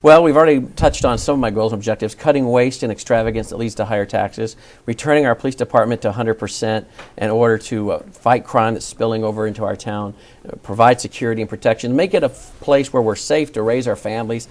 Well, we've already touched on some of my goals and objectives: cutting waste and extravagance that leads to higher taxes, returning our police department to 100% in order to fight crime that's spilling over into our town, provide security and protection, make it a place where we're safe to raise our families,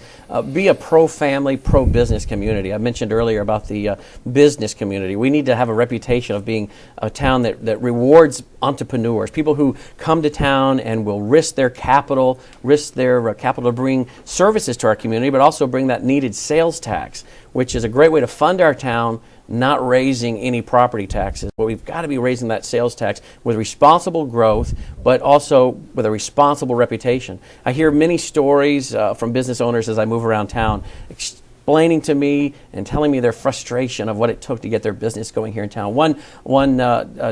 be a pro-family, pro-business community. I mentioned earlier about the business community. We need to have a reputation of being a town that rewards entrepreneurs, people who come to town and will risk their capital to bring services to our community, but also bring that needed sales tax, which is a great way to fund our town, not raising any property taxes. But we've got to be raising that sales tax with responsible growth, but also with a responsible reputation. I hear many stories from business owners as I move around town, explaining to me and telling me their frustration of what it took to get their business going here in town. One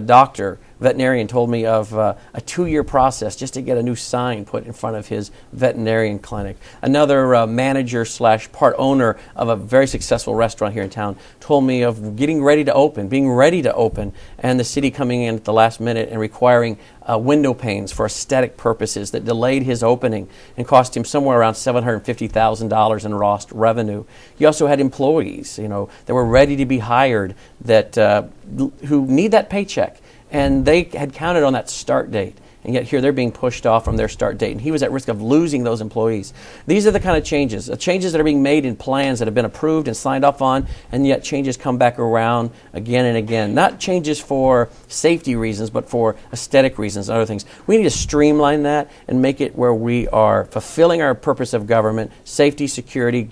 doctor, veterinarian, told me of a 2-year process just to get a new sign put in front of his veterinarian clinic. Another manager / part owner of a very successful restaurant here in town told me of being ready to open, and the city coming in at the last minute and requiring window panes for aesthetic purposes that delayed his opening and cost him somewhere around $750,000 in lost revenue. He also had employees, that were ready to be hired who need that paycheck. And they had counted on that start date. And yet here they're being pushed off from their start date. And he was at risk of losing those employees. These are the kind of changes that are being made in plans that have been approved and signed off on, and yet changes come back around again and again. Not changes for safety reasons, but for aesthetic reasons and other things. We need to streamline that and make it where we are fulfilling our purpose of government: safety, security,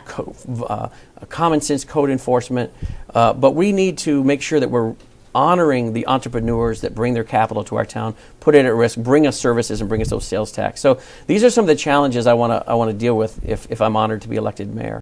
common sense code enforcement. But we need to make sure that we're honoring the entrepreneurs that bring their capital to our town, put it at risk, bring us services, and bring us those sales tax. So these are some of the challenges I want to deal with if I'm honored to be elected mayor.